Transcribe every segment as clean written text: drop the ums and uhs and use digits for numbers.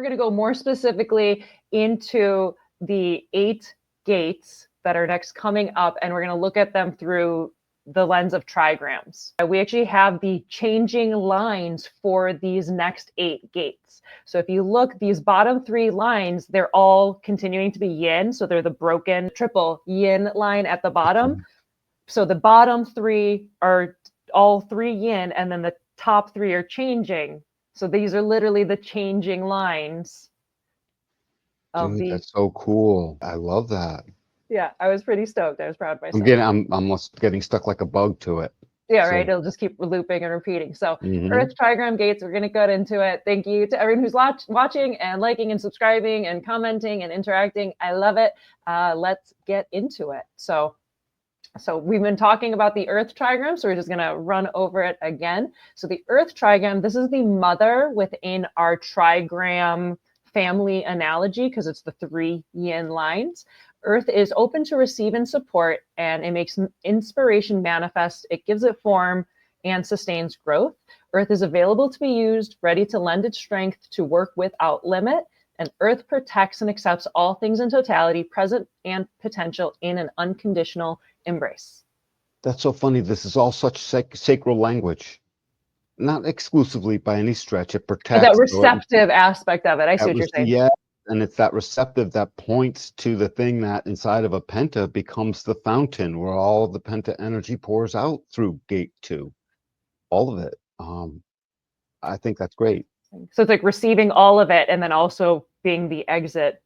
going to go more specifically into the 8 gates that are next coming up, and we're going to look at them through the lens of trigrams. We actually have the changing lines for these next 8 gates. So if you look, these bottom 3 lines, they're all continuing to be yin. So they're the broken triple yin line at the bottom. So the bottom 3 are all 3 yin, and then the top 3 are changing. So these are literally the changing lines. Dude, that's so cool. I love that. Yeah, I was pretty stoked. I was proud of myself. I'm almost getting stuck like a bug to it. Yeah, right. It'll just keep looping and repeating. So Earth Trigram gates, we're going to get into it. Thank you to everyone who's watching and liking and subscribing and commenting and interacting. I love it. Let's get into it. So we've been talking about the Earth Trigram, so we're just going to run over it again. So the Earth Trigram, this is the mother within our trigram family analogy because it's the 3 yin lines. Earth is open to receive and support, and it makes inspiration manifest. It gives it form and sustains growth. Earth is available to be used, ready to lend its strength to work without limit. And Earth protects and accepts all things in totality, present and potential, in an unconditional embrace. That's so funny. This is all such sacred language. Not exclusively by any stretch. It protects that receptive aspect of it. I see what you're saying. Yeah, and it's that receptive that points to the thing that inside of a penta becomes the fountain where all the penta energy pours out through gate 2. All of it. I think that's great. So it's like receiving all of it and then also being the exit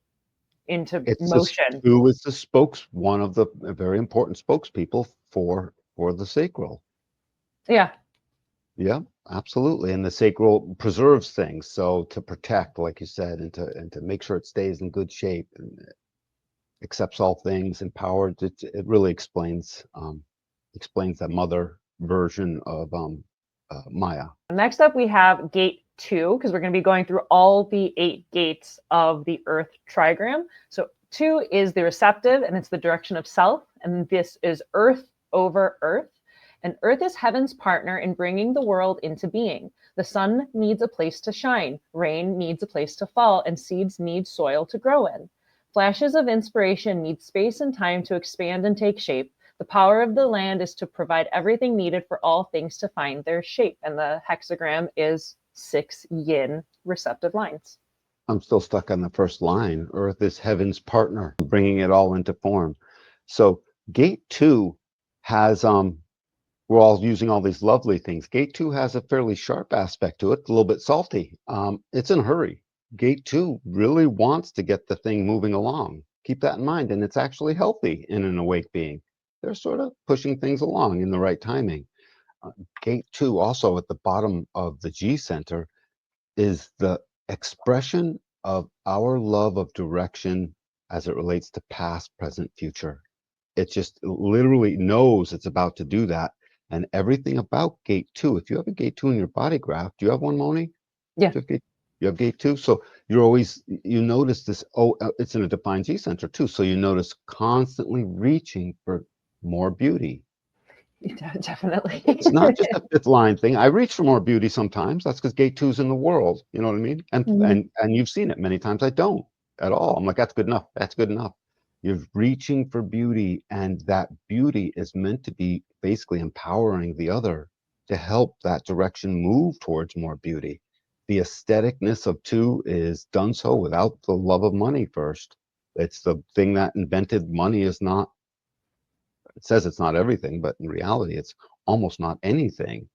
into motion. Who is the one of the very important spokespeople for the sacral. Yeah. Yeah, absolutely. And the sacral preserves things. So to protect, like you said, and to make sure it stays in good shape and accepts all things, empowered. It really explains that mother version of Maya. Next up, we have gate 2, because we're going to be going through all the 8 gates of the Earth Trigram. So 2 is the receptive, and it's the direction of self. And this is Earth over Earth. And Earth is heaven's partner in bringing the world into being. The sun needs a place to shine, rain needs a place to fall, and seeds need soil to grow in. Flashes of inspiration need space and time to expand and take shape. The power of the land is to provide everything needed for all things to find their shape. And the hexagram is 6 yin receptive lines. I'm still stuck on the first line. Earth is heaven's partner, bringing it all into form. So gate 2 has, we're all using all these lovely things. Gate 2 has a fairly sharp aspect to it, a little bit salty. It's in a hurry. Gate 2 really wants to get the thing moving along. Keep that in mind. And it's actually healthy in an awake being. They're sort of pushing things along in the right timing. Gate 2, also at the bottom of the G center, is the expression of our love of direction as it relates to past, present, future. It just literally knows it's about to do that. And everything about gate 2, if you have a gate 2 in your body graph, do you have one, Moni? Yeah. You have gate 2. So you notice this, it's in a defined G center too. So you notice constantly reaching for more beauty. Definitely. It's not just a 5th line thing. I reach for more beauty sometimes. That's because gate 2's in the world. You know what I mean? And you've seen it many times. I don't at all. I'm like, that's good enough. That's good enough. You're reaching for beauty, and that beauty is meant to be basically empowering the other to help that direction move towards more beauty. The aestheticness of 2 is done so without the love of money first. It's the thing that invented money. Is not, it says it's not everything, but in reality, it's almost not anything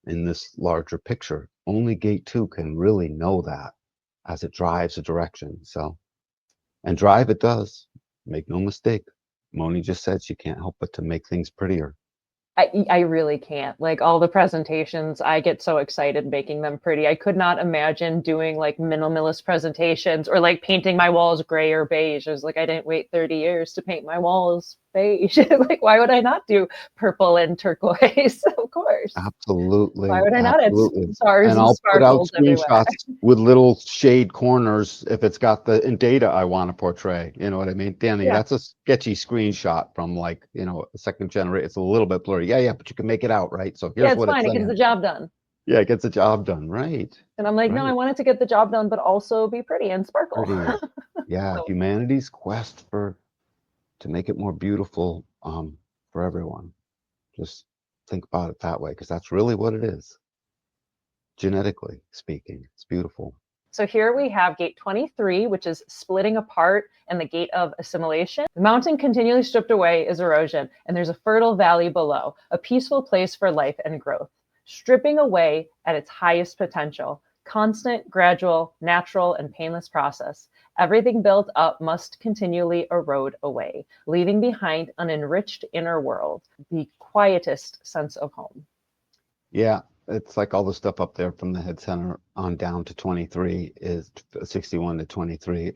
in this larger picture. Only gate 2 can really know that as it drives a direction. So, and drive it does. Make no mistake. Moni just said she can't help but to make things prettier. I really can't. Like all the presentations, I get so excited making them pretty. I could not imagine doing like minimalist presentations or like painting my walls gray or beige. I was like, I didn't wait 30 years to paint my walls beige. Like, why would I not do purple and turquoise? Of course. Absolutely. Why would I not add stars and I'll put out sparkles everywhere? screenshots with little shade corners if it's got the data I want to portray. You know what I mean? Danny, that's a sketchy screenshot from like, a second generation. It's a little bit blurry. Yeah, but you can make it out, right? So here's it's what fine. it's It gets the job done. Yeah, it gets the job done, right? And I'm like, no, I Right. want it to get the job done, but also be pretty and sparkle. Pretty. Yeah, So, humanity's quest to make it more beautiful for everyone. Just think about it that way, because that's really what it is, genetically speaking. It's beautiful. so here we have gate 23, which is splitting apart, and the gate of assimilation. The mountain continually stripped away is erosion, and there's a fertile valley below, a peaceful place for life and growth. Stripping away at its highest potential, constant, gradual, natural, and painless process. Everything built up must continually erode away, leaving behind an enriched inner world, the quietest sense of home. Yeah, it's like all the stuff up there from the head center on down to 23 is 61 to 23.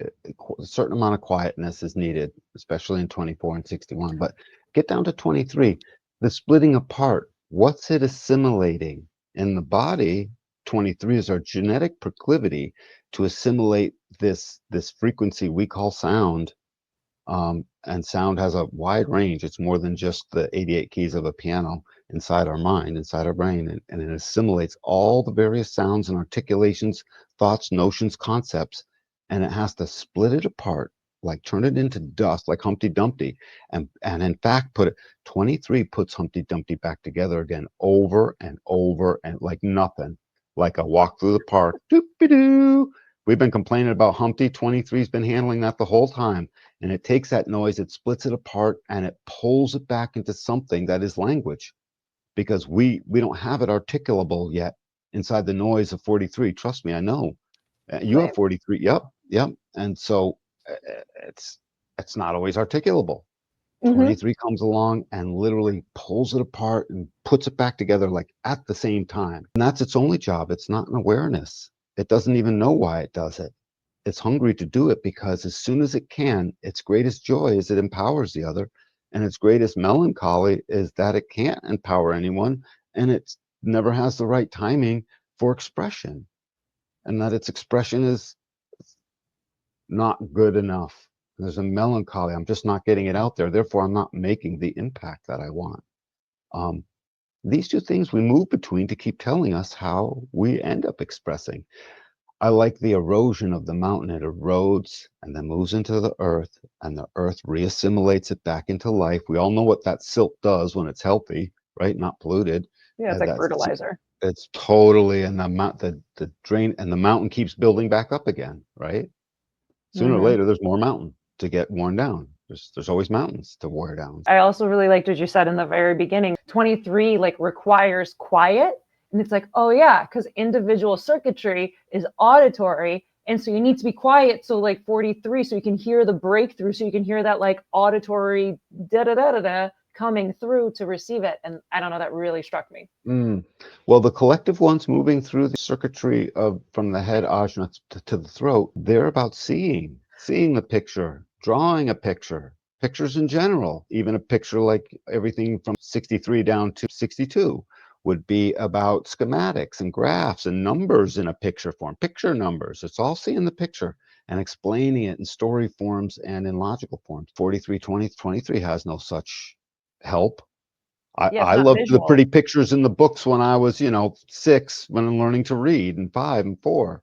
A certain amount of quietness is needed, especially in 24 and 61. But get down to 23, the splitting apart. What's it assimilating in the body? 23 is our genetic proclivity to assimilate this frequency we call sound. And sound has a wide range. It's more than just the 88 keys of a piano inside our mind, inside our brain, and it assimilates all the various sounds and articulations, thoughts, notions, concepts, and it has to split it apart, like turn it into dust, like Humpty Dumpty, and in fact, 23 puts Humpty Dumpty back together again over and over and like nothing, like a walk through the park. Doop-a-doo. We've been complaining about Humpty. 23's been handling that the whole time. And it takes that noise, it splits it apart, and it pulls it back into something that is language, because we don't have it articulable yet inside the noise of 43. Trust me, I know. You have Right. 43. Yep, yep. And so it's it's not always articulable. Mm-hmm. 23 comes along and literally pulls it apart and puts it back together like at the same time. And that's its only job. It's not an awareness. It doesn't even know why it does it. It's hungry to do it because as soon as it can, its greatest joy is it empowers the other, and its greatest melancholy is that it can't empower anyone, and it never has the right timing for expression, and that its expression is not good enough. There's a melancholy. I'm just not getting it out there. Therefore, I'm not making the impact that I want. Um, these two things we move between to keep telling us how we end up expressing. I like the erosion of the mountain. It erodes and then moves into the earth, and the earth reassimilates it back into life. We all know what that silt does when it's healthy, right? Not polluted. Yeah, it's like That's fertilizer. it's totally, and the drain, and the mountain keeps building back up again, right? Sooner or Mm-hmm. later, there's more mountain to get worn down. There's always mountains to wear down. I also really liked what you said in the very beginning. 23 like requires quiet. And it's like, oh yeah, because individual circuitry is auditory. And so you need to be quiet. So like 43, so you can hear the breakthrough. So you can hear that like auditory da da da da da coming through to receive it. And I don't know, that really struck me. Well, the collective ones moving through the circuitry of from the head ajna to the throat, they're about seeing the picture, drawing a picture, pictures in general. Even a picture like everything from 63 down to 62 would be about schematics and graphs and numbers in a picture form, picture numbers. It's all seeing the picture and explaining it in story forms and in logical forms. 43, 20, 23 has no such help. Yeah, it's I not loved the visual. pretty pictures in the books when I was, 6, when I'm learning to read, and 5 and 4.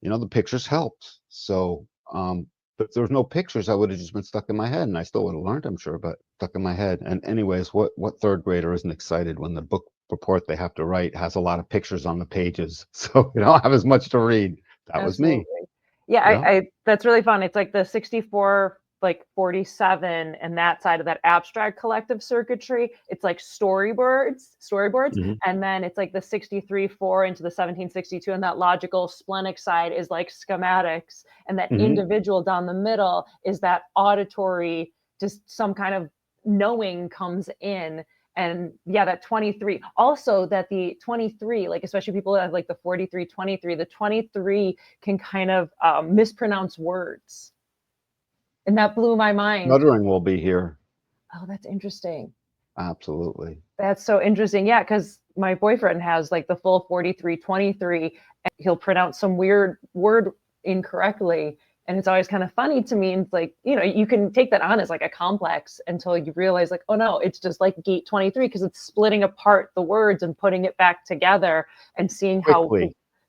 The pictures helped. So, but if there was no pictures, I would have just been stuck in my head, and I still would have learned, I'm sure, but stuck in my head. And anyways, what third grader isn't excited when the book report they have to write has a lot of pictures on the pages, so you don't have as much to read. That was me. Absolutely. Yeah, Yeah. I that's really fun. It's like the 64, like 47, and that side of that abstract collective circuitry. It's like storyboards, Mhm. and then it's like the 63 4 into the 1762, and that logical splenic side is like schematics, and that Mhm. individual down the middle is that auditory, just some kind of knowing comes in. And yeah, that 23 also, that the 23, like especially people that have like the 43 23, the 23 can kind of mispronounce words, and that blew my mind. Snuttering will be here. Oh, that's interesting. Absolutely. That's so interesting. Yeah, because my boyfriend has like the full 43 23, and he'll pronounce some weird word incorrectly, And it's always kind of funny to me. It's like, you can take that on as like a complex until you realize like, oh no, it's just like gate 23, because it's splitting apart the words and putting it back together and seeing how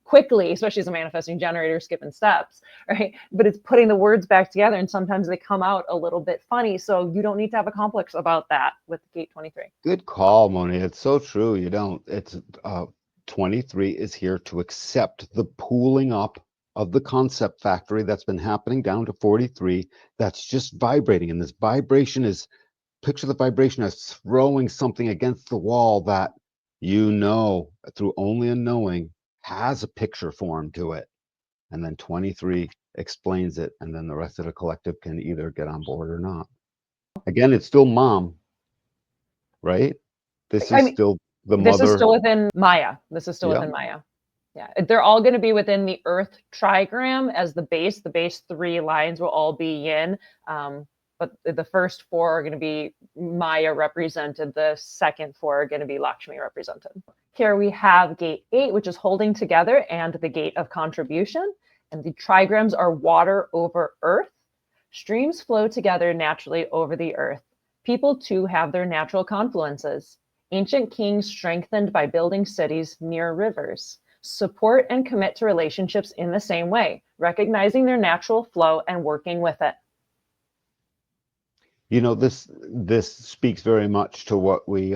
quickly, especially as a manifesting generator, skipping steps, right? But it's putting the words back together, and sometimes they come out a little bit funny. So you don't need to have a complex about that with gate 23. Good call, Moni. It's so true. You don't. It's 23 is here to accept the pooling up of the concept factory that's been happening down to 43. That's just vibrating, and this vibration is, picture the vibration as throwing something against the wall that through only a knowing has a picture form to it, and then 23 explains it, and then the rest of the collective can either get on board or not. Again, it's still mom, right? This is still the mother. This is still within Maya. This is still within Maya. Yeah, they're all going to be within the Earth Trigram as the base. The base 3 lines will all be yin, but the first 4 are going to be Maya represented. The second 4 are going to be Lakshmi represented. Here we have gate 8, which is holding together, and the gate of contribution. And the trigrams are water over earth. Streams flow together naturally over the earth. People too have their natural confluences. Ancient kings strengthened by building cities near rivers. Support and commit to relationships in the same way, recognizing their natural flow and working with it. This speaks very much to what we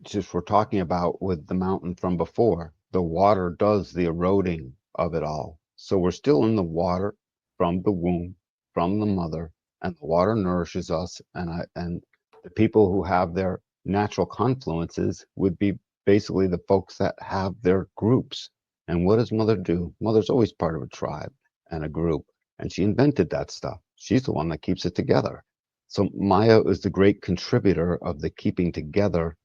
just were talking about with the mountain from before. The water does the eroding of it all. So we're still in the water from the womb, from the mother, and the water nourishes us. And the people who have their natural confluences would be basically the folks that have their groups. And what does mother do? Mother's always part of a tribe and a group, and she invented that stuff. She's the one that keeps it together. So Maya is the great contributor of the keeping together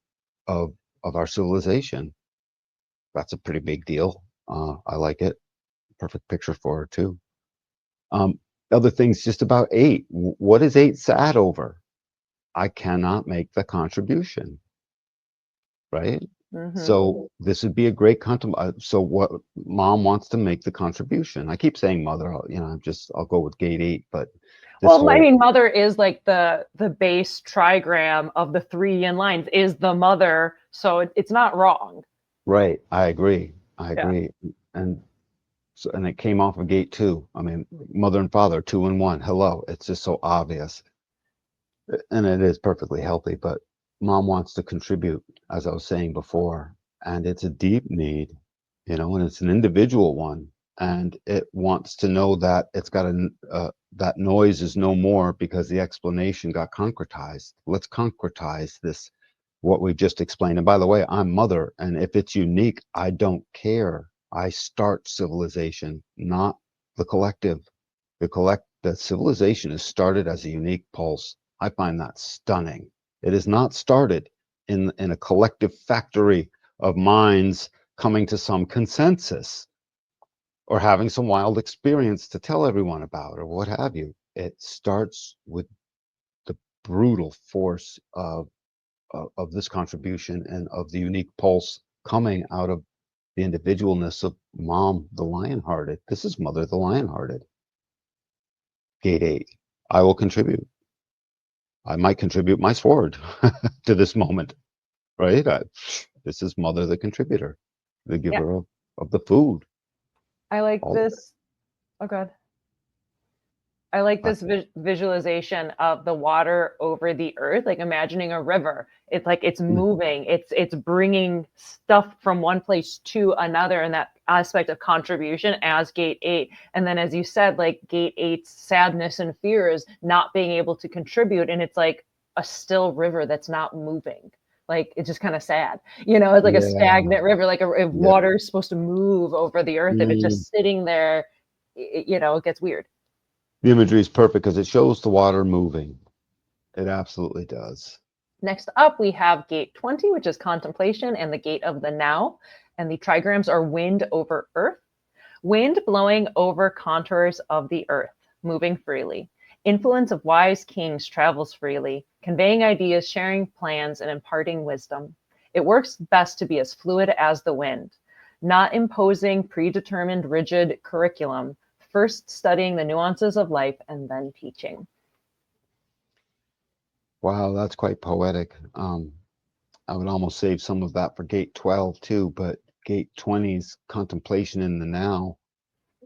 of our civilization. That's a pretty big deal. I like it. Perfect picture for her too. Other things just about 8. What is 8 sad over? I cannot make the contribution, right? Mm-hmm. So this would be a great so what mom wants to make the contribution. I keep saying mother, I'll go with gate 8, but mother is like the base trigram of the 3 yin lines is the mother, so it's not wrong. Right, I agree. And it came off of gate 2. I mean, mother and father, 2 in 1. Hello, it's just so obvious, and it is perfectly healthy. But mom wants to contribute, as I was saying before, and it's a deep need, and it's an individual one, and it wants to know that it's got that noise is no more because the explanation got concretized. Let's concretize this, what we've just explained. And by the way, I'm mother, and if it's unique, I don't care. I start civilization, not the collective. The civilization is started as a unique pulse. I find that stunning. It is not started in a collective factory of minds coming to some consensus or having some wild experience to tell everyone about or what have you. It starts with the brutal force of this contribution and of the unique pulse coming out of the individualness of mom, the lion-hearted. This is mother, the lion-hearted. Gate 8, I will contribute. I might contribute my sword to this moment, right? This is mother, the contributor, the giver of the food. I like this. Oh, God. I like this visualization of the water over the earth, like imagining a river. It's like it's moving. It's bringing stuff from one place to another, and that aspect of contribution as gate 8. And then, as you said, like gate 8's sadness and fear is not being able to contribute, and it's like a still river that's not moving. Like it's just kind of sad, it's like a stagnant river. Like if water is supposed to move over the earth, if it's just sitting there, it gets weird. The imagery is perfect because it shows the water moving. It absolutely does. Next up, we have gate 20, which is contemplation, and the gate of the now. And the trigrams are wind over earth. Wind blowing over contours of the earth, moving freely. Influence of wise kings travels freely, conveying ideas, sharing plans, and imparting wisdom. It works best to be as fluid as the wind, not imposing predetermined rigid curriculum, first studying the nuances of life and then teaching. Wow, that's quite poetic. I would almost save some of that for gate 12 too, but gate 20's contemplation in the now,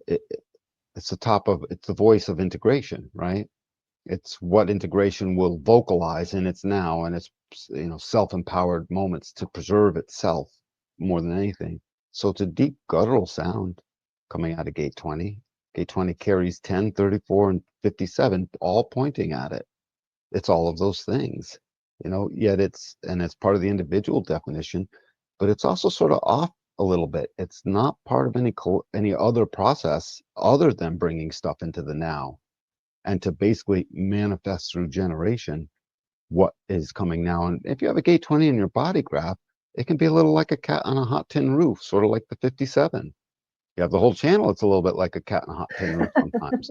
it's the voice of integration, right? It's what integration will vocalize in its now and its, self-empowered moments to preserve itself more than anything. So it's a deep guttural sound coming out of gate 20. Gate 20 carries 10, 34, and 57, all pointing at it. It's all of those things, yet it's part of the individual definition, but it's also sort of off a little bit. It's not part of any other process other than bringing stuff into the now and to basically manifest through generation what is coming now. And if you have a gate 20 in your body graph, it can be a little like a cat on a hot tin roof, sort of like the 57. You have the whole channel, it's a little bit like a cat on a hot tin roof sometimes.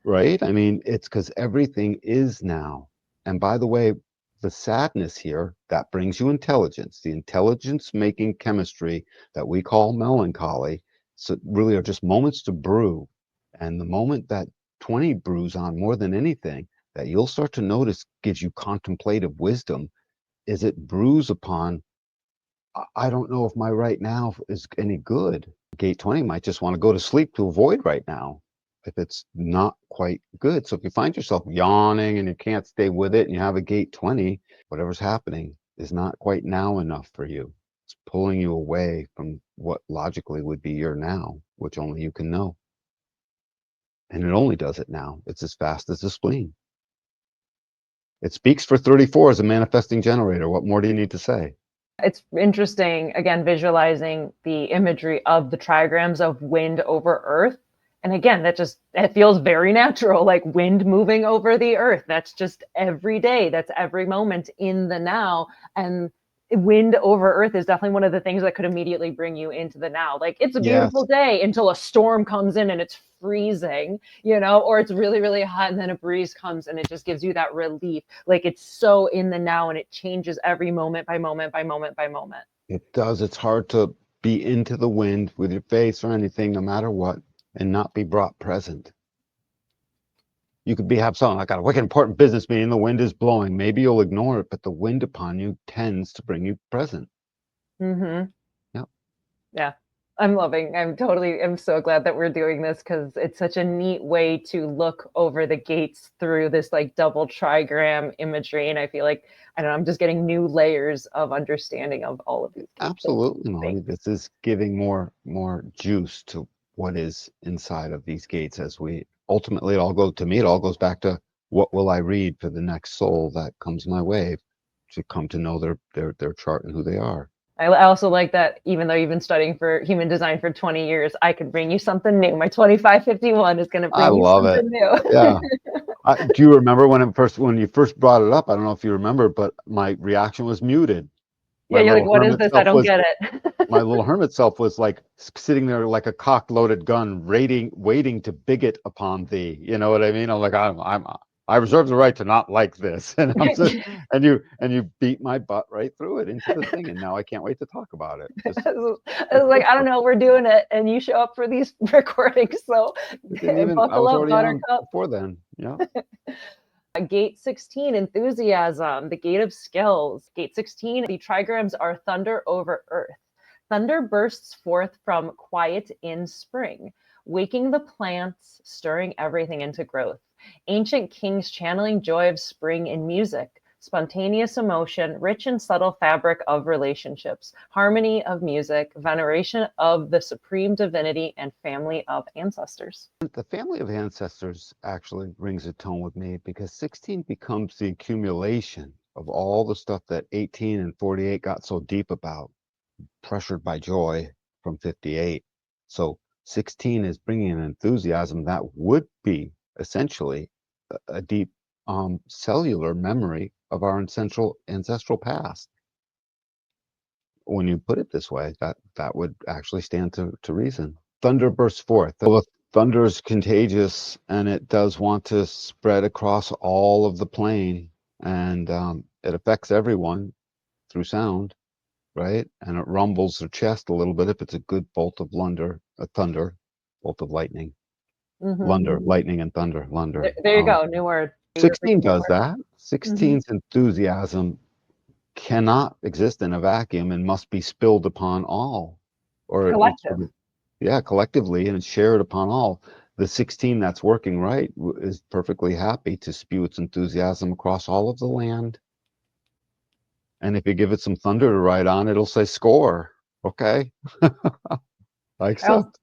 Right? I mean, it's because everything is now. And by the way, the sadness here, that brings you intelligence, the intelligence making chemistry that we call melancholy. So really are just moments to brew. And the moment that 20 brews on more than anything, that you'll start to notice gives you contemplative wisdom, is it brews upon, I don't know if my right now is any good. Gate 20 might just want to go to sleep to avoid right now if it's not quite good. So if you find yourself yawning and you can't stay with it and you have a gate 20, whatever's happening is not quite now enough for you. It's pulling you away from what logically would be your now, which only you can know. And it only does it now. It's as fast as the spleen. It speaks for 34 as a manifesting generator. What more do you need to say? It's interesting, again, visualizing the imagery of the trigrams of wind over earth. And again, it feels very natural, like wind moving over the earth. That's just every day. That's every moment in the now. And wind over earth is definitely one of the things that could immediately bring you into the now. Like, it's a beautiful day until a storm comes in and it's freezing, or it's really, really hot and then a breeze comes and it just gives you that relief. Like, it's so in the now and it changes every moment by moment by moment by moment. It does. It's hard to be into the wind with your face or anything, no matter what, and not be brought present. You could have something like, I got a wicked important business meeting, the wind is blowing. Maybe you'll ignore it, but the wind upon you tends to bring you present. Mm-hmm. Yep. Yeah. I'm so glad that we're doing this because it's such a neat way to look over the gates through this like double trigram imagery. And I feel like, I don't know, I'm just getting new layers of understanding of all of these. Absolutely, Moni. This is giving more juice to what is inside of these gates as we ultimately it all goes back to what will I read for the next soul that comes my way to come to know their chart and who they are. I also like that even though you've been studying for human design for 20 years, I could bring you something new. My 2551 is going to bring you something new. Yeah. Do you remember when you first brought it up? I don't know if you remember, but my reaction was muted. Yeah, you're like, what is this? I don't get it. My little hermit self was like sitting there like a cock-loaded gun, waiting to bigot upon thee. You know what I mean? I'm like, I reserve the right to not like this, and you beat my butt right through it into the thing, and now I can't wait to talk about it. I was like, I don't know, we're doing it, and you show up for these recordings, so buckle up, Buttercup. Before then, yeah. Gate 16, enthusiasm, the gate of skills. Gate 16, the trigrams are thunder over earth. Thunder bursts forth from quiet in spring, waking the plants, stirring everything into growth. Ancient kings channeling joy of spring in music, spontaneous emotion, rich and subtle fabric of relationships, harmony of music, veneration of the supreme divinity, and family of ancestors. The family of ancestors actually rings a tone with me because 16 becomes the accumulation of all the stuff that 18 and 48 got so deep about, pressured by joy from 58. So 16 is bringing an enthusiasm that would be essentially a deep cellular memory of our ancestral past. When you put it this way, that would actually stand to reason. Thunder bursts forth. Well, the thunder is contagious, and it does want to spread across all of the plane, and it affects everyone through sound, right? And it rumbles their chest a little bit if it's a good bolt of thunder, bolt of lightning. Lunder, lightning and thunder, lunder. There you go, new word. 16 does that. 16's enthusiasm cannot exist in a vacuum and must be spilled upon all, or it's Collective. collectively, and it's shared upon all. The 16 that's working right is perfectly happy to spew its enthusiasm across all of the land. And if you give it some thunder to ride on, it'll say score. Okay. I accept.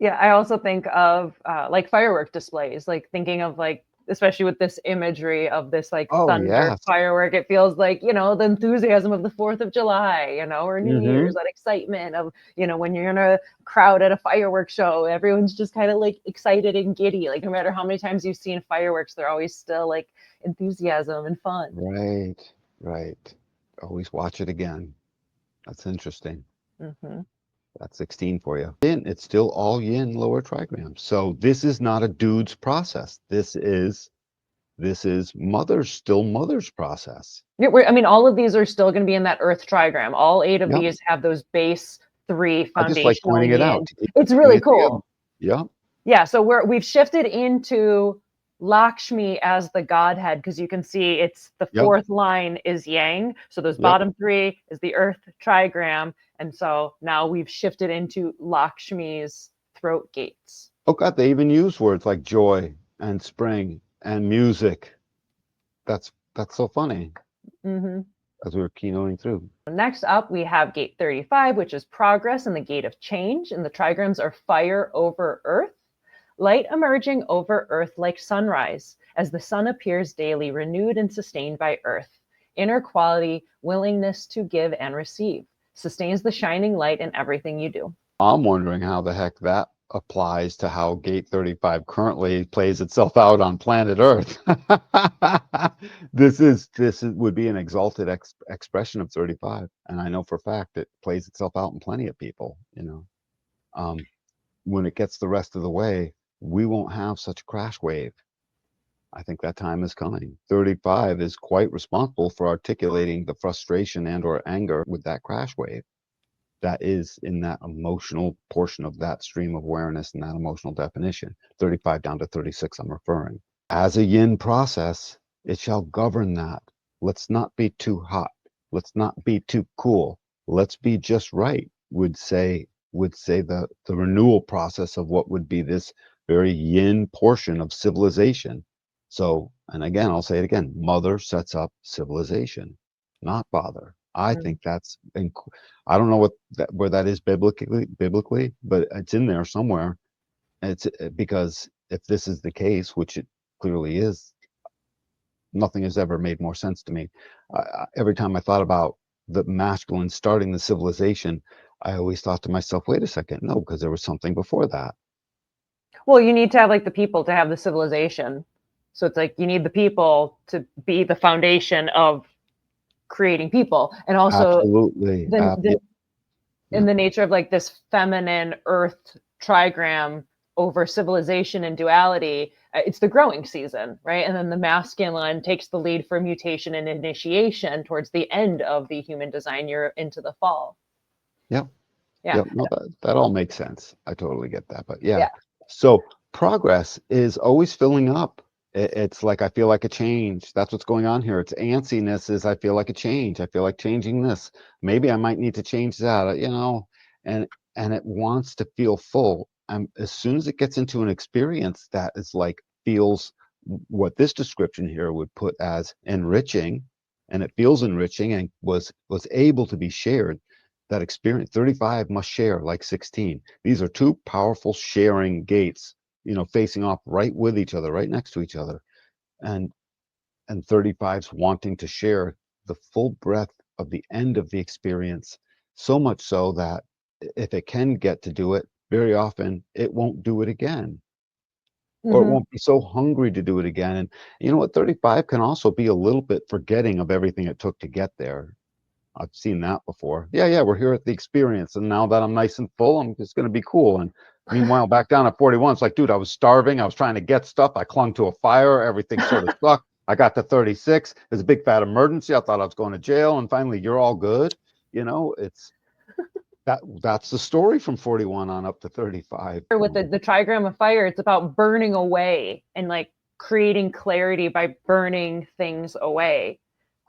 I also think of like firework displays, like thinking of like, especially with this imagery of this like thunder firework, it feels like, you know, the enthusiasm of the 4th of July, you know, or New Year's, that excitement of, you know, when you're in a crowd at a fireworks show, everyone's just kind of like excited and giddy. Like no matter how many times you've seen fireworks, they're always still like enthusiasm and fun. Right. Always watch it again. That's interesting. That's 16 for you. Yin, it's still all yin lower trigrams. So this is not a dude's process. This is mother's process. Yeah, I mean, all of these are still going to be in that Earth Trigram. All 8 of these have those base 3 foundational I just like pointing it out. It's really cool. Yeah. So we've shifted into Lakshmi as the godhead, because you can see it's the 4th line is yang. So those bottom 3 is the Earth Trigram. And so now we've shifted into Lakshmi's throat gates. Oh God, they even use words like joy and spring and music. That's so funny. As we were keynoting through. Next up, we have gate 35, which is progress and the gate of change. And the trigrams are fire over earth, light emerging over earth like sunrise, as the sun appears daily, renewed and sustained by earth. Inner quality, willingness to give and receive, sustains the shining light in everything you do. I'm wondering how the heck that applies to how gate 35 currently plays itself out on planet Earth. This would be an exalted expression of 35, and I know for a fact it plays itself out in plenty of people. You know, when it gets the rest of the way, we won't have such a crash wave. I think that time is coming. 35 is quite responsible for articulating the frustration and or anger with that crash wave. That is in that emotional portion of that stream of awareness and that emotional definition. 35 down to 36 I'm referring. As a yin process, it shall govern that. Let's not be too hot. Let's not be too cool. Let's be just right, would say the renewal process of what would be this very yin portion of civilization. So, and again, I'll say it again, mother sets up civilization, not father. I think that's, I don't know where that is biblically, but it's in there somewhere. It's because if this is the case, which it clearly is, nothing has ever made more sense to me. Every time I thought about the masculine starting the civilization, I always thought to myself, wait a second, no, because there was something before that. Well, you need to have like the people to have the civilization. So it's like you need the people to be the foundation of creating people, and also absolutely in the nature of like this feminine earth trigram over civilization and duality, it's the growing season, right? And then the masculine takes the lead for mutation and initiation towards the end of the human design. You're into the fall. No, that all makes sense. I totally get that. But so progress is always filling up. It's like, I feel like a change. That's what's going on here. It's antsiness is, I feel like a change. I feel like changing this. Maybe I might need to change that, you know, and it wants to feel full. And as soon as it gets into an experience that is like, feels what this description here would put as enriching, and it feels enriching and was able to be shared, that experience, 35 must share like 16. These are two powerful sharing gates, you know, facing off right with each other, right next to each other. And 35's wanting to share the full breadth of the end of the experience, so much so that if it can get to do it, very often it won't do it again. Or it won't be so hungry to do it again. And you know what, 35 can also be a little bit forgetting of everything it took to get there. I've seen that before. Yeah, we're here at the experience, and now that I'm nice and full, I'm just going to be cool. And meanwhile, back down at 41, it's like, dude, I was starving. I was trying to get stuff. I clung to a fire. Everything sort of sucked. I got to 36. There's a big fat emergency. I thought I was going to jail. And finally, you're all good. You know, that's the story from 41 on up to 35. With the trigram of fire, it's about burning away and like creating clarity by burning things away.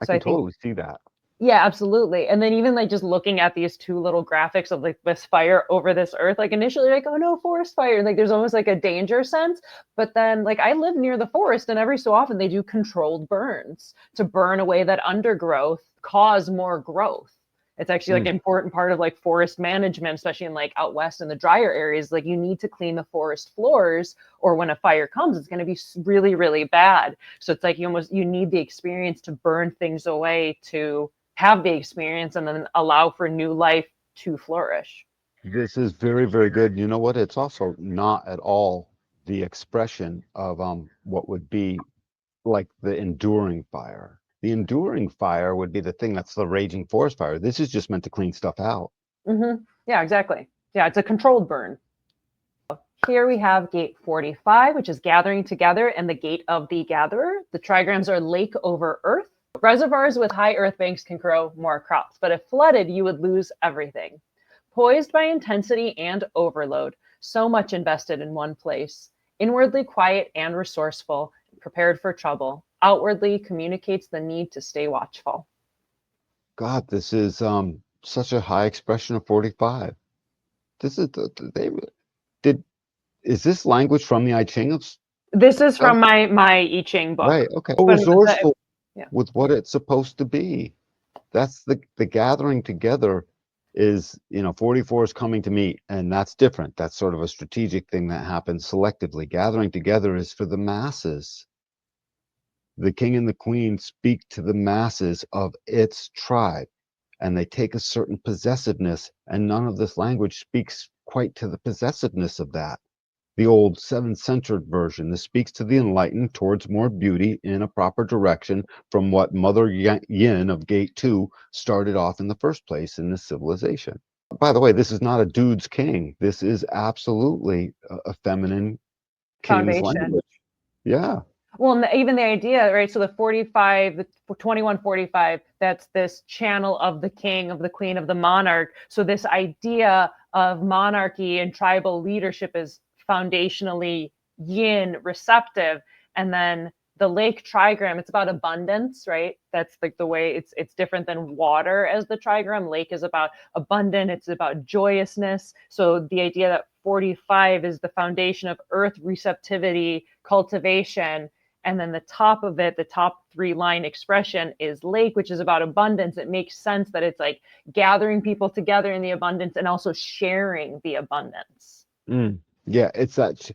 I So can I think, totally see that. yeah, absolutely. And then even like just looking at these two little graphics of like this fire over this earth, like initially like, oh no, forest fire. And like there's almost like a danger sense. But then like I live near the forest and every so often they do controlled burns to burn away that undergrowth, cause more growth. It's actually like an important part of like forest management, especially in like out west in the drier areas. Like you need to clean the forest floors, or when a fire comes, it's going to be really, really bad. So it's like you need the experience to burn things away to have the experience and then allow for new life to flourish. This is very, very good. You know what? It's also not at all the expression of what would be like the enduring fire. The enduring fire would be the thing that's the raging forest fire. This is just meant to clean stuff out. Mm-hmm. Yeah, exactly. Yeah, it's a controlled burn. Here we have gate 45, which is gathering together, and the gate of the gatherer. The trigrams are lake over earth. Reservoirs with high earth banks can grow more crops, but if flooded, you would lose everything. Poised by intensity and overload, so much invested in one place. Inwardly quiet and resourceful, prepared for trouble. Outwardly communicates the need to stay watchful. God, this is such a high expression of 45. This is they did is this language from the I Ching of This is stuff? from my I Ching book. Right, okay. So But resourceful yeah. with what it's supposed to be. That's the gathering together is, 44 is coming to meet, and that's different. That's sort of a strategic thing that happens selectively. Gathering together is for the masses. The king and the queen speak to the masses of its tribe, and they take a certain possessiveness, and none of this language speaks quite to the possessiveness of that. The old seven-centered version, this speaks to the enlightened towards more beauty in a proper direction from what Mother Yin of Gate 2 started off in the first place in this civilization. By the way, this is not a dude's king. This is absolutely a feminine king's Foundation. language. Yeah. Well, even the idea, right? So the 45, the 2145, that's this channel of the king, of the queen, of the monarch. So this idea of monarchy and tribal leadership is foundationally yin, receptive. And then the lake trigram, it's about abundance, right? That's like the way it's different than water as the trigram. Lake is about abundance, it's about joyousness. So the idea that 45 is the foundation of earth receptivity, cultivation, and then the top of it, the top 3-line expression is lake, which is about abundance. It makes sense that it's like gathering people together in the abundance and also sharing the abundance. Yeah, it's that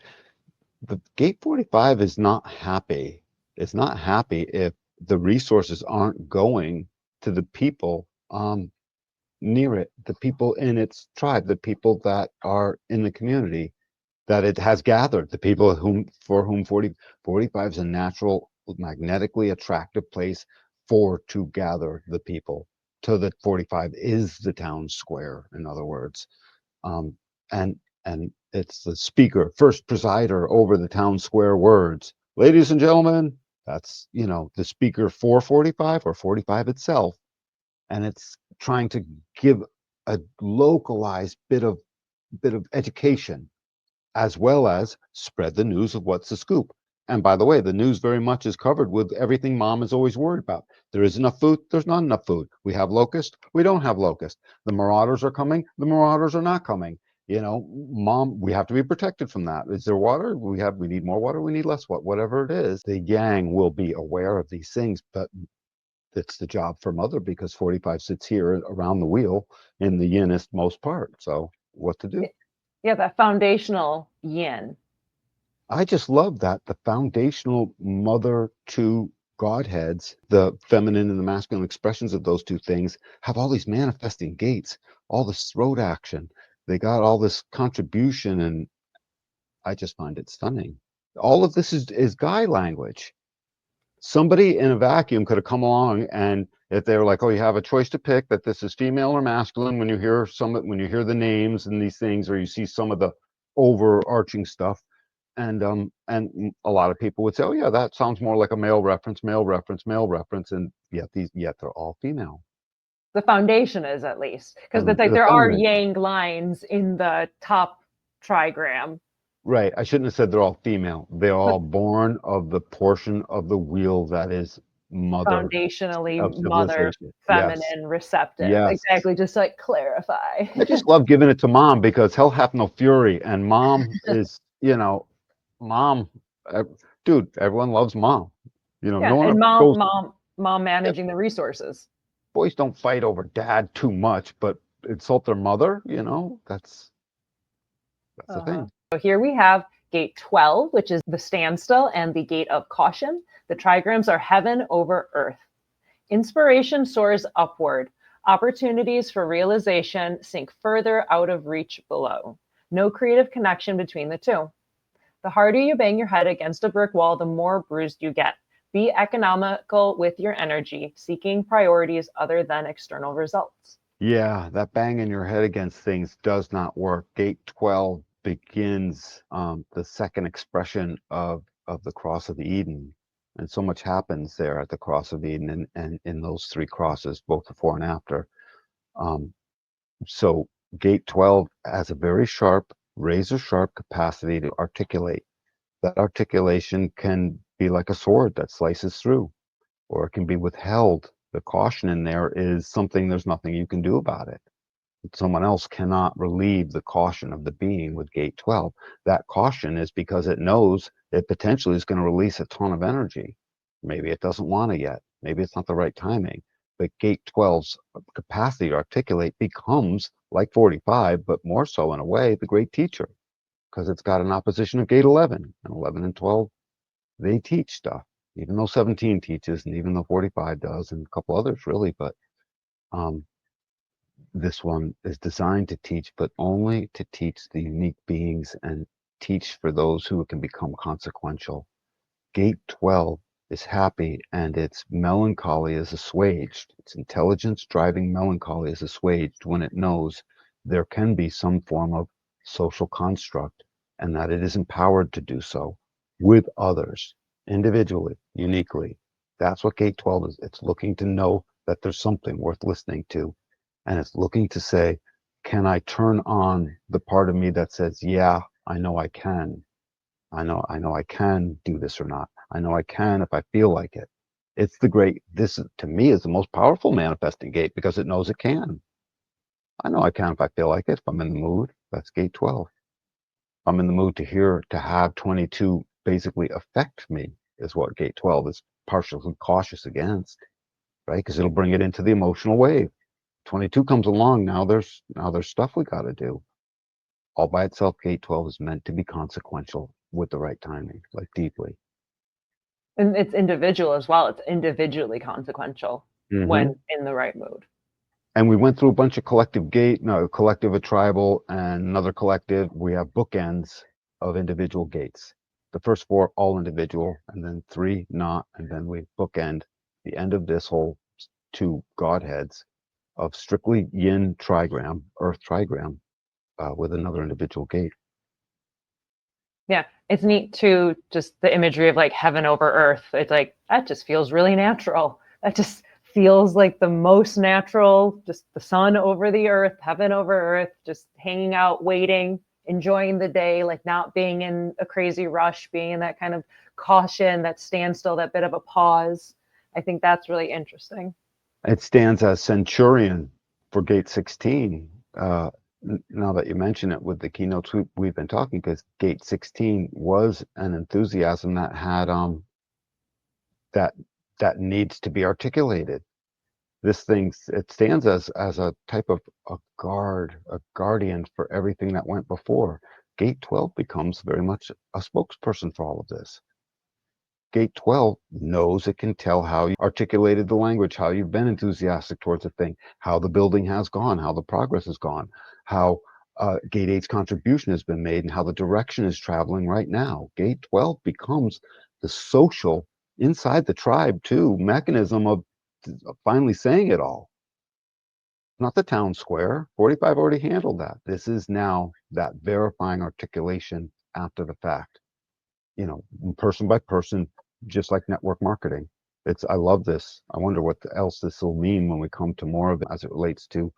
the gate 45 is not happy. It's not happy if the resources aren't going to the people near it, the people in its tribe, the people that are in the community that it has gathered, the people for whom 45 is a natural, magnetically attractive place to gather the people. So that 45 is the town square, in other words. Um, and it's the speaker, first presider over the town square words. Ladies and gentlemen, that's, the speaker for 45 or 45 itself. And it's trying to give a localized bit of education, as well as spread the news of what's the scoop. And by the way, the news very much is covered with everything mom is always worried about. There is enough food, there's not enough food. We have locust, we don't have locust. The marauders are coming, the marauders are not coming. Mom, we have to be protected from that. Is there water? We need more water, we need less water, whatever it is. The yang will be aware of these things, but it's the job for mother because 45 sits here around the wheel in the yinest most part. So what to do? Yeah, that foundational yin. I just love that the foundational mother to godheads, the feminine and the masculine expressions of those two things, have all these manifesting gates, all this throat action. They got all this contribution, and I just find it stunning. All of this is guy language. Somebody in a vacuum could have come along, and if they were like, "Oh, you have a choice to pick that this is female or masculine," when you hear the names and these things, or you see some of the overarching stuff, and a lot of people would say, "Oh yeah, that sounds more like a male reference, male reference, male reference," and yet they're all female. The foundation is, at least, because it's like there are yang lines in the top trigram. Right. I shouldn't have said they're all female. They're all born of the portion of the wheel that is mother. Foundationally Of mother, civilization. feminine, Yes. receptive. Yes. Exactly. Just to, like, clarify. I just love giving it to mom because hell hath no fury. And mom is, mom, dude, everyone loves mom. No Yeah, one and goes, mom managing the resources. boys don't fight over dad too much, but insult their mother, that's the thing. So here we have gate 12, which is the standstill and the gate of caution. The trigrams are heaven over earth. Inspiration soars upward. Opportunities for realization sink further out of reach below. No creative connection between the two. The harder you bang your head against a brick wall, the more bruised you get. Be economical with your energy, seeking priorities other than external results. Yeah, that banging your head against things does not work. Gate 12 begins the second expression of the cross of Eden. And so much happens there at the cross of Eden and in those three crosses, both before and after. So gate 12 has a very sharp, razor sharp capacity to articulate. That articulation can be like a sword that slices through, or it can be withheld. The caution in there is something, there's nothing you can do about it. Someone else cannot relieve the caution of the being with gate 12. That caution is because it knows it potentially is going to release a ton of energy. Maybe it doesn't want it yet. Maybe it's not the right timing. But gate 12's capacity to articulate becomes like 45, but more so in a way, the great teacher, because it's got an opposition of gate 11. And 11 and 12, they teach stuff, even though 17 teaches, and even though 45 does, and a couple others really. But this one is designed to teach, but only to teach the unique beings and teach for those who can become consequential. Gate 12 is happy and its melancholy is assuaged. Its intelligence driving melancholy is assuaged when it knows there can be some form of social construct and that it is empowered to do so with others, individually, uniquely. That's what gate 12 is. It's looking to know that there's something worth listening to. And it's looking to say, can I turn on the part of me that says, yeah, I know I can. I know I can do this or not. I know I can if I feel like it. It's this to me is the most powerful manifesting gate because it knows it can. I know I can if I feel like it, if I'm in the mood. That's gate 12. I'm in the mood to have 22 basically affect me is what gate 12 is partially cautious against, right? Because it'll bring it into the emotional wave. 22 comes along, now there's stuff we got to do. All by itself, gate 12 is meant to be consequential with the right timing, like deeply. And it's individual as well. It's individually consequential when in the right mood. And we went through a bunch of collective collective, a tribal, and another collective. We have bookends of individual gates. The first 4, all individual, and then 3 not, and then we bookend the end of this whole 2 godheads of strictly yin trigram, earth trigram, with another individual gate. Yeah, it's neat too, just the imagery of like heaven over earth. It's like, that just feels really natural. That just feels like the most natural, just the sun over the earth, heaven over earth, just hanging out, waiting, enjoying the day, like not being in a crazy rush, being in that kind of caution, that standstill, that bit of a pause. I think that's really interesting. It stands as centurion for gate 16. Now that you mention it with the keynotes we've been talking, because gate 16 was an enthusiasm that had that needs to be articulated. This thing, it stands as a type of a guardian for everything that went before. Gate 12 becomes very much a spokesperson for all of this. Gate 12 knows it can tell how you articulated the language, how you've been enthusiastic towards a thing, how the building has gone, how the progress has gone, how Gate 8's contribution has been made, and how the direction is traveling right now. Gate 12 becomes the social, inside the tribe too, mechanism of finally saying it all. Not the town square. 45 already handled that. This is now that verifying articulation after the fact. Person by person, just like network marketing. I love this. I wonder what else this will mean when we come to more of it as it relates to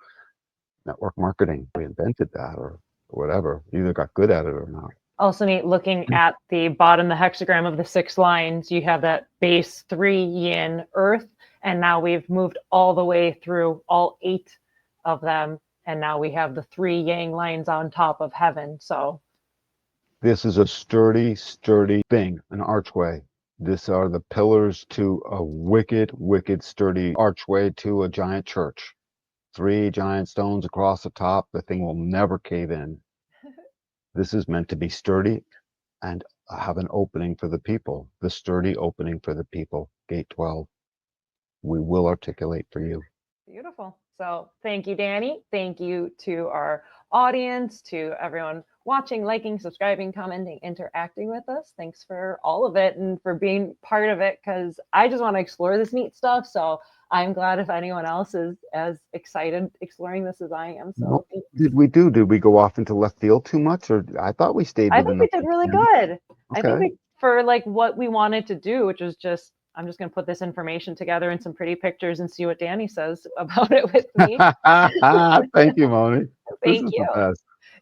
network marketing. We invented that or whatever. You either got good at it or not. Also neat looking at the bottom, the hexagram of the 6 lines, you have that base 3 yin earth, and now we've moved all the way through all 8 of them, and now we have the 3 yang lines on top of heaven. So this is a sturdy thing, an archway. These are the pillars to a wicked sturdy archway to a giant church. 3 giant stones across the top. The thing will never cave in. This is meant to be sturdy and have an opening for the people. The sturdy opening for the people. Gate 12. We will articulate for you. Beautiful. So thank you, Danny. Thank you to our audience, to everyone watching, liking, subscribing, commenting, interacting with us. Thanks for all of it and for being part of it, because I just want to explore this neat stuff. So I'm glad if anyone else is as excited exploring this as I am. So did we go off into left field too much, or I thought we stayed I think we did really good. Okay. I think for like what we wanted to do, which was just, I'm just going to put this information together in some pretty pictures and see what Danny says about it with me. Thank you, Moni. Thank you.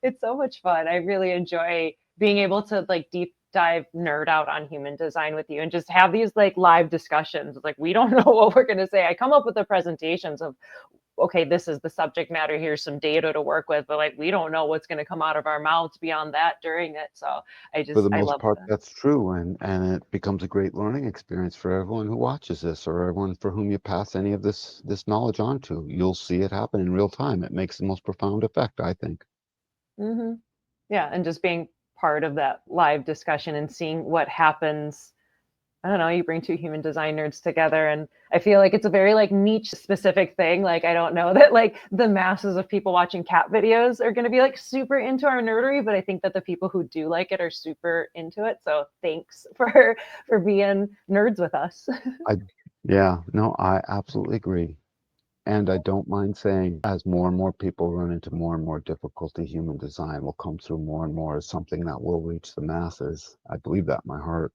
It's so much fun. I really enjoy being able to like deep dive nerd out on human design with you and just have these like live discussions. Like, we don't know what we're going to say. I come up with the presentations of, okay, this is the subject matter, here's some data to work with, but like, we don't know what's going to come out of our mouths beyond that during it. So for the most part, that's true. And it becomes a great learning experience for everyone who watches this, or everyone for whom you pass any of this knowledge on to. You'll see it happen in real time. It makes the most profound effect, I think. Yeah, and just being part of that live discussion and seeing what happens. I don't know, you bring 2 human design nerds together, and I feel like it's a very like niche specific thing. Like, I don't know that like the masses of people watching cat videos are going to be like super into our nerdery, but I think that the people who do like it are super into it. So thanks for being nerds with us. I absolutely agree. And I don't mind saying, as more and more people run into more and more difficulty, human design will come through more and more as something that will reach the masses. I believe that in my heart.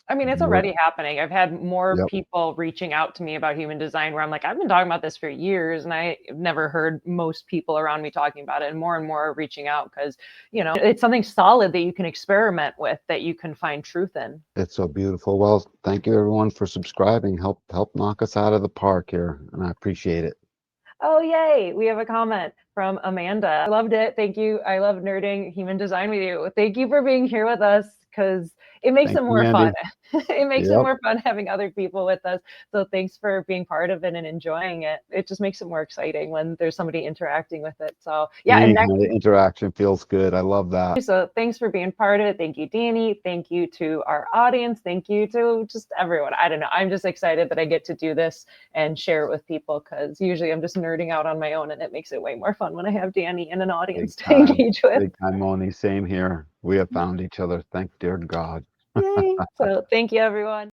I mean, it's already happening. I've had more people reaching out to me about human design where I'm like, I've been talking about this for years and I've never heard most people around me talking about it. And more are reaching out because, you know, it's something solid that you can experiment with, that you can find truth in. It's so beautiful. Well, thank you everyone for subscribing. Help knock us out of the park here. And I appreciate it. Oh, yay. We have a comment from Amanda. I loved it. Thank you. I love nerding human design with you. Thank you for being here with us, because it makes it more fun. It makes it more fun having other people with us. So thanks for being part of it and enjoying it. It just makes it more exciting when there's somebody interacting with it. So yeah, and the interaction feels good. I love that. So thanks for being part of it. Thank you, Danny. Thank you to our audience. Thank you to just everyone. I don't know. I'm just excited that I get to do this and share it with people, because usually I'm just nerding out on my own, and it makes it way more fun when I have Danny and an audience to engage with. Big time, Moni. Same here. We have found each other. Thank dear God. Yay. So thank you, everyone.